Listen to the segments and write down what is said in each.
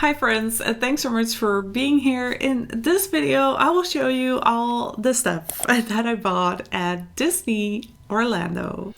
Hi friends, thanks so much for being here. In this video, I will show you all the stuff that I bought at Disney Orlando.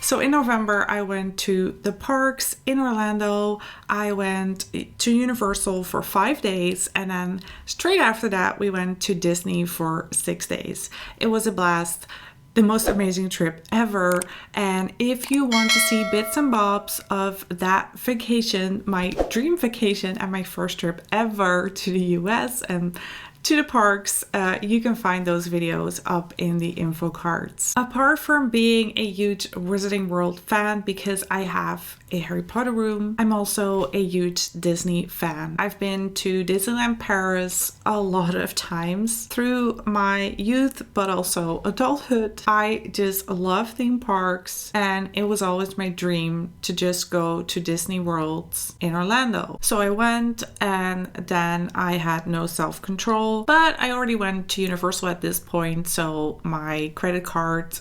So in November, I went to the parks in Orlando. I went to Universal for 5 days, and then straight after that, we went to Disney for 6 days. It was a blast. The most amazing trip ever. And if you want to see bits and bobs of that vacation, my dream vacation and my first trip ever to the US and to the parks, you can find those videos up in the info cards. Apart from being a huge Wizarding World fan because I have a Harry Potter room, I'm also a huge Disney fan. I've been to Disneyland Paris a lot of times through my youth, but also adulthood. I just love theme parks, and it was always my dream to just go to Disney Worlds in Orlando. So I went, and then I had no self-control, but I already went to Universal at this point, so my credit card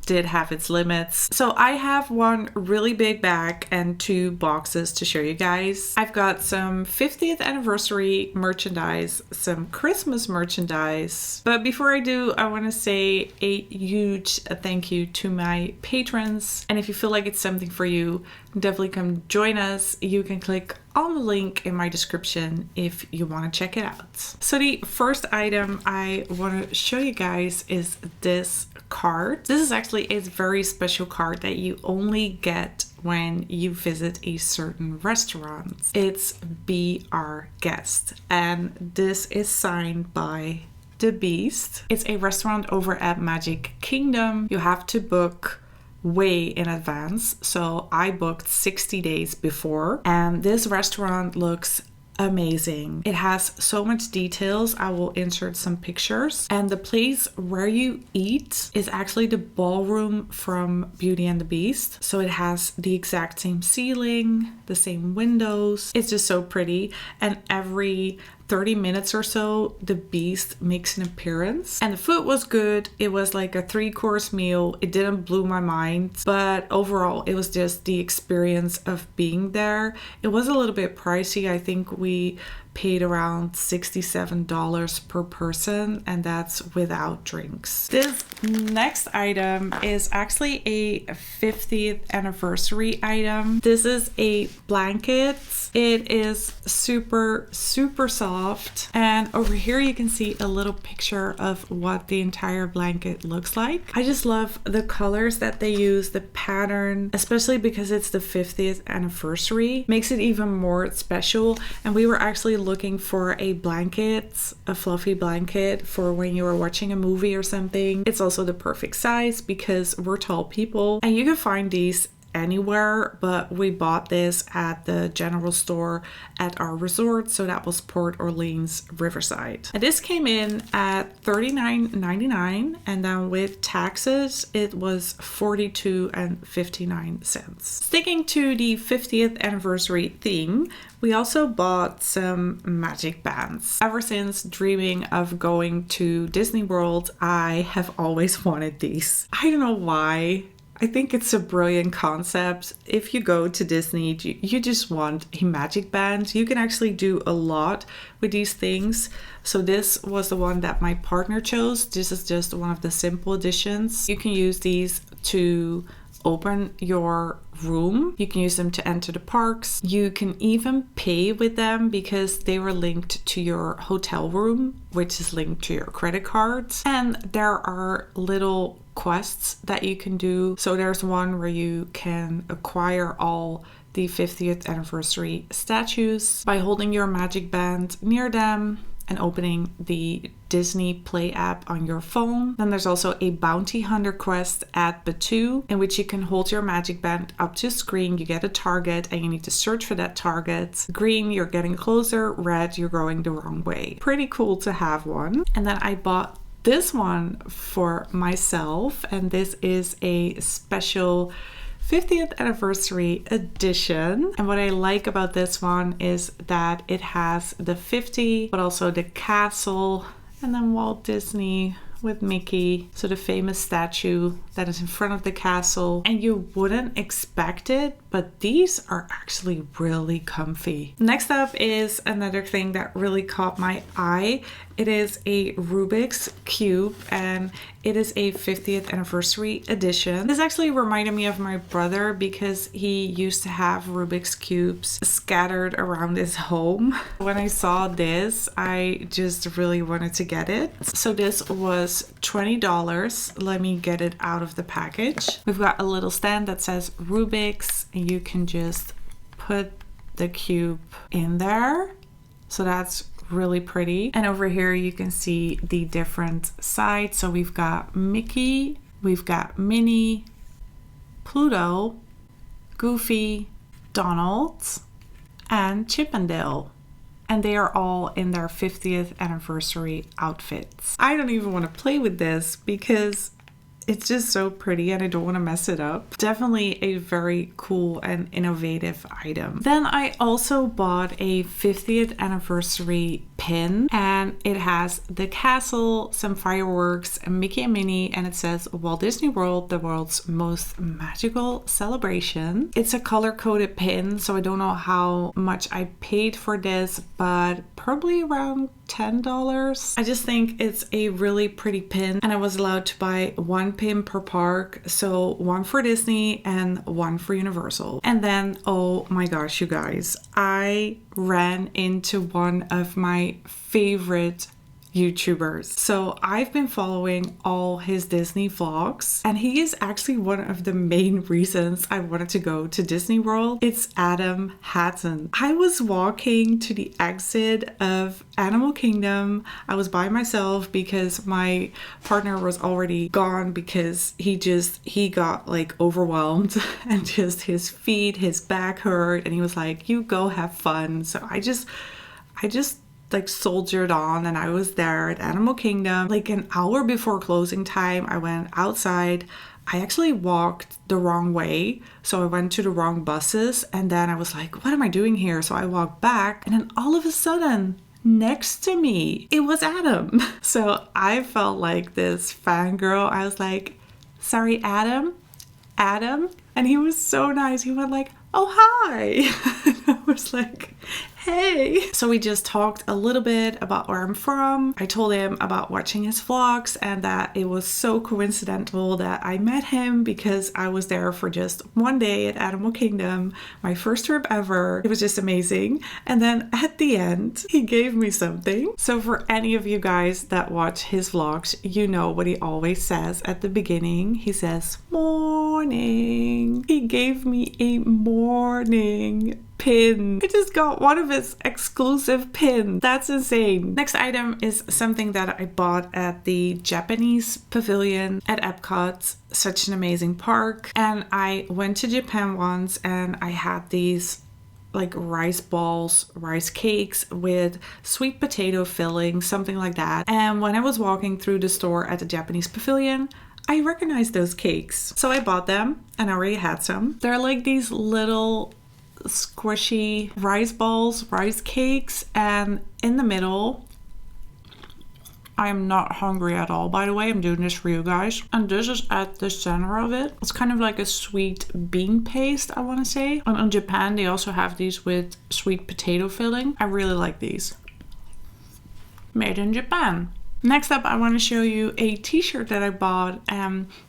did have its limits. So I have one really big bag and 2 boxes to show you guys. I've got some 50th anniversary merchandise, some Christmas merchandise. But before I do, I want to say a huge thank you to my patrons. And if you feel like it's something for you, definitely come join us. You can click on the link in my description if you want to check it out. So the first item I want to show you guys is this card. This is actually a very special card that you only get when you visit a certain restaurant. It's Be Our Guest, and this is signed by the Beast. It's a restaurant over at Magic Kingdom. You have to book way in advance, so I booked 60 days before, and this restaurant looks amazing. It has so much details. I will insert some pictures, and the place where you eat is actually the ballroom from Beauty and the Beast, so it has the exact same ceiling, the same windows. It's just so pretty, and every 30 minutes or so, the Beast makes an appearance. And the food was good. It was like a 3-course meal. It didn't blow my mind, but overall, it was just the experience of being there. It was a little bit pricey. I think we paid around $67 per person, and that's without drinks. This next item is actually a 50th anniversary item. This is a blanket. It is super soft, and over here you can see a little picture of what the entire blanket looks like. I just love the colors that they use, the pattern, especially because it's the 50th anniversary, makes it even more special. And we were actually looking for a blanket, a fluffy blanket for when you were watching a movie or something. It's also the perfect size because we're tall people, and you can find these anywhere, but we bought this at the general store at our resort, so that was Port Orleans Riverside. And this came in at $39.99, and then with taxes it was $42.59. Sticking to the 50th anniversary theme, we also bought some magic bands. Ever since dreaming of going to Disney World, I have always wanted these. I don't know why. I think it's a brilliant concept. If you go to Disney, you just want a magic band. You can actually do a lot with these things. So this was the one that my partner chose. This is just one of the simple editions. You can use these to open your room. You can use them to enter the parks. You can even pay with them because they were linked to your hotel room, which is linked to your credit cards. And there are little quests that you can do. So there's one where you can acquire all the 50th anniversary statues by holding your magic band near them and opening the Disney Play app on your phone. Then there's also a bounty hunter quest at Batu, in which you can hold your magic band up to a screen. You get a target and you need to search for that target. Green, you're getting closer. Red, you're going the wrong way. Pretty cool to have one. And then I bought this one for myself, and this is a special 50th anniversary edition. And what I like about this one is that it has the 50, but also the castle, and then Walt Disney with Mickey. So the famous statue that is in front of the castle, and you wouldn't expect it, but these are actually really comfy. Next up is another thing that really caught my eye. It is a Rubik's Cube, and it is a 50th anniversary edition. This actually reminded me of my brother because he used to have Rubik's Cubes scattered around his home. When I saw this, I just really wanted to get it. So this was $20. Let me get it out of the package. We've got a little stand that says Rubik's, and you can just put the cube in there. So that's really pretty. And over here you can see the different sides. So we've got Mickey, we've got Minnie, Pluto, Goofy, Donald, and Chip and Dale. And they are all in their 50th anniversary outfits. I don't even want to play with this because it's just so pretty and I don't want to mess it up. Definitely a very cool and innovative item. Then I also bought a 50th anniversary pin, and it has the castle, some fireworks, and Mickey and Minnie, and it says Walt Disney World, the world's most magical celebration. It's a color-coded pin, so I don't know how much I paid for this, but probably around $10. I just think it's a really pretty pin, and I was allowed to buy one pin per park, so one for Disney and one for Universal. And then, oh my gosh, you guys, I ran into one of my favorite YouTubers. So I've been following all his Disney vlogs, and he is actually one of the main reasons I wanted to go to Disney World. It's Hattan. I was walking to the exit of Animal Kingdom. I was by myself because my partner was already gone because he got like overwhelmed and just his feet, his back hurt, and he was like, you go have fun. So I just like soldiered on, and I was there at Animal Kingdom. Like an hour before closing time, I went outside. I actually walked the wrong way, so I went to the wrong buses, and then I was like, what am I doing here? So I walked back, and then all of a sudden, next to me, it was Adam. So I felt like this fangirl. I was like, sorry, Adam? And he was so nice. He went like, oh, hi. I was like, hey. So we just talked a little bit about where I'm from. I told him about watching his vlogs and that it was so coincidental that I met him because I was there for just one day at Animal Kingdom, my first trip ever. It was just amazing. And then at the end, he gave me something. So for any of you guys that watch his vlogs, you know what he always says at the beginning. He says, morning. He gave me a morning pin. I just got one of his exclusive pins. That's insane. Next item is something that I bought at the Japanese pavilion at Epcot. Such an amazing park. And I went to Japan once and I had these like rice balls, rice cakes with sweet potato filling, something like that. And when I was walking through the store at the Japanese pavilion, I recognized those cakes. So I bought them and I already had some. They're like these little squishy rice balls, rice cakes, and in the middle, I am not hungry at all, by the way. I'm doing this for you guys. And this is at the center of it. It's kind of like a sweet bean paste, I want to say. And in Japan, they also have these with sweet potato filling. I really like these. Made in Japan. Next up, I want to show you a t-shirt that I bought.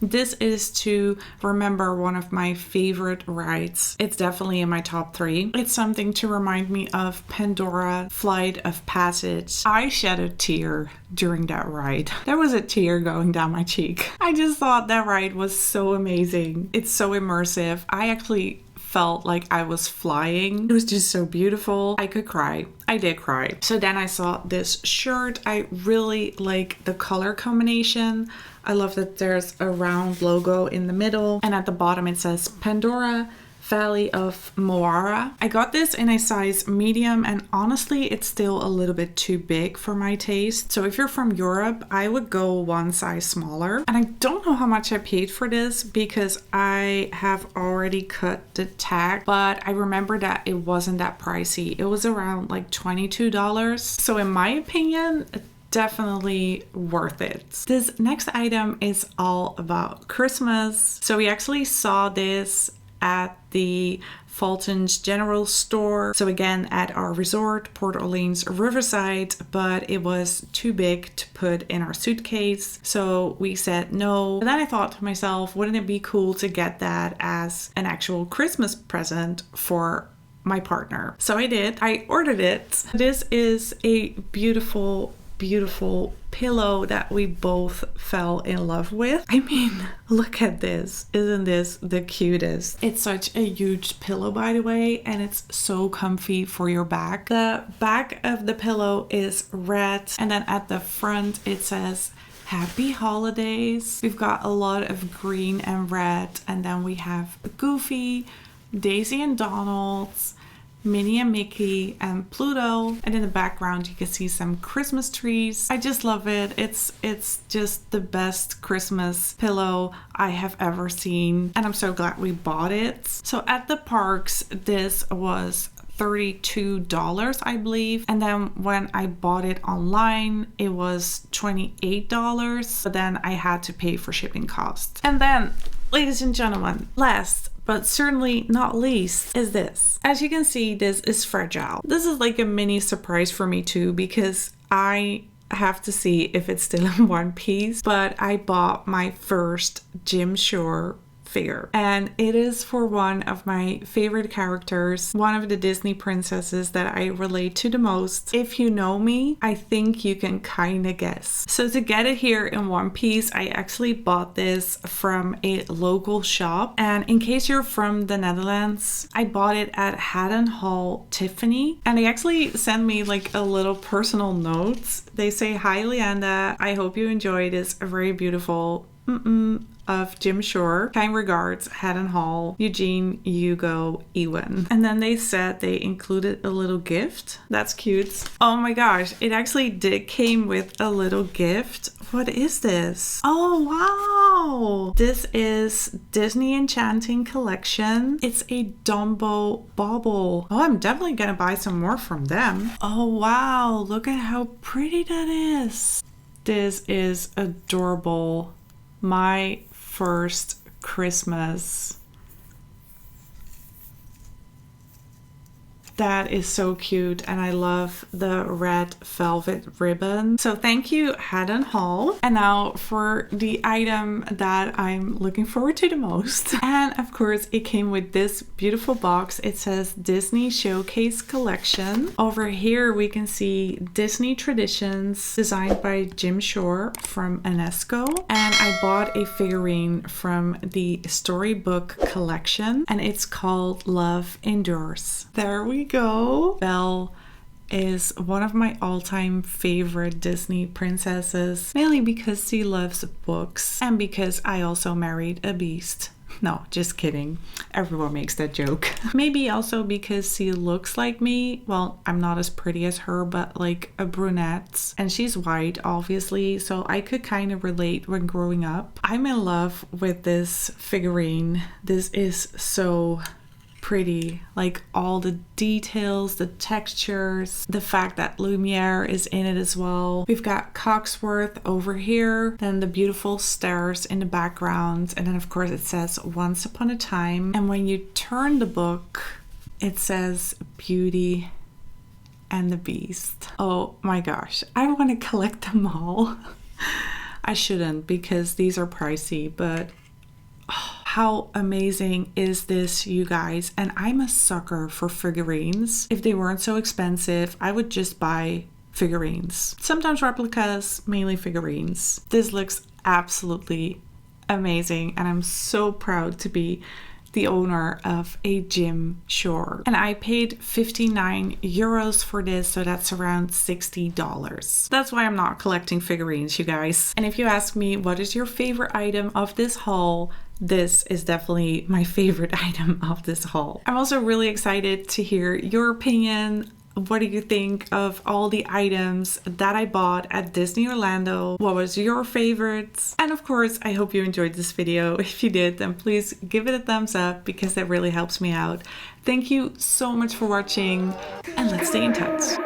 This is to remember one of my favorite rides. It's definitely in my top 3. It's something to remind me of Pandora Flight of Passage. I shed a tear during that ride. There was a tear going down my cheek. I just thought that ride was so amazing. It's so immersive. I actually felt like I was flying. It was just so beautiful. I could cry. I did cry. So then I saw this shirt. I really like the color combination. I love that there's a round logo in the middle, and at the bottom it says Pandora Valley of Moara. I got this in a size medium, and honestly it's still a little bit too big for my taste. So if you're from Europe, I would go one size smaller. And I don't know how much I paid for this because I have already cut the tag, but I remember that it wasn't that pricey. It was around like $22. So in my opinion, definitely worth it. This next item is all about Christmas. So we actually saw this at the Fulton's General Store. So again, at our resort, Port Orleans Riverside, but it was too big to put in our suitcase. So we said no. And then I thought to myself, wouldn't it be cool to get that as an actual Christmas present for my partner? So I did. I ordered it. This is a beautiful pillow that we both fell in love with. I mean, look at this. Isn't this the cutest? It's such a huge pillow, by the way, and it's so comfy for your back. The back of the pillow is red, and then at the front it says Happy Holidays. We've got a lot of green and red, and then we have Goofy, Daisy and Donald's, Minnie and Mickey, and Pluto, and in the background you can see some Christmas trees. I just love it. It's just the best Christmas pillow I have ever seen, and I'm so glad we bought it. So at the parks this was $32, I believe, and then when I bought it online it was $28, but then I had to pay for shipping costs. And then, ladies and gentlemen, last but certainly not least is this. As you can see, this is fragile. This is like a mini surprise for me too, because I have to see if it's still in one piece, but I bought my first Jim Shore figure, and it is for one of my favorite characters, one of the Disney princesses that I relate to the most. If you know me, I think you can kind of guess. So to get it here in one piece, I actually bought this from a local shop, and in case you're from the Netherlands, I bought it at Hattan Hall Tiffany, and they actually sent me like a little personal note. They say, "Hi Leanda, I hope you enjoy this very beautiful of Jim Shore. Kind regards, Hattan Hall, Eugene, Hugo, Ewan." And then they said they included a little gift. That's cute. Oh my gosh, it actually came with a little gift. What is this? Oh wow! This is Disney Enchanting Collection. It's a Dumbo bauble. Oh, I'm definitely gonna buy some more from them. Oh wow, look at how pretty that is. This is adorable. My first Christmas. That is so cute, and I love the red velvet ribbon. So thank you, Hattan Hall. And now for the item that I'm looking forward to the most. And of course it came with this beautiful box. It says Disney Showcase Collection. Over here we can see Disney Traditions, designed by Jim Shore from UNESCO. And I bought a figurine from the Storybook Collection, and it's called Love Endures. There we go. Belle is one of my all-time favorite Disney princesses, mainly because she loves books and because I also married a beast. No, just kidding. Everyone makes that joke. Maybe also because she looks like me. Well, I'm not as pretty as her, but like a brunette. And she's white, obviously, so I could kind of relate when growing up. I'm in love with this figurine. This is so pretty, like all the details, the textures, the fact that Lumiere is in it as well. We've got Cogsworth over here, then the beautiful stairs in the background, and then of course it says Once Upon a Time. And when you turn the book, it says Beauty and the Beast. Oh my gosh, I want to collect them all. I shouldn't, because these are pricey, but how amazing is this, you guys? And I'm a sucker for figurines. If they weren't so expensive, I would just buy figurines. Sometimes replicas, mainly figurines. This looks absolutely amazing, and I'm so proud to be the owner of a Jim Shore. And I paid 59 euros for this, so that's around $60. That's why I'm not collecting figurines, you guys. And if you ask me what is your favorite item of this haul, this is definitely my favorite item of this haul. I'm also really excited to hear your opinion. What do you think of all the items that I bought at Disney Orlando? What was your favorites? And of course, I hope you enjoyed this video. If you did, then please give it a thumbs up, because that really helps me out. Thank you so much for watching, and let's stay in touch.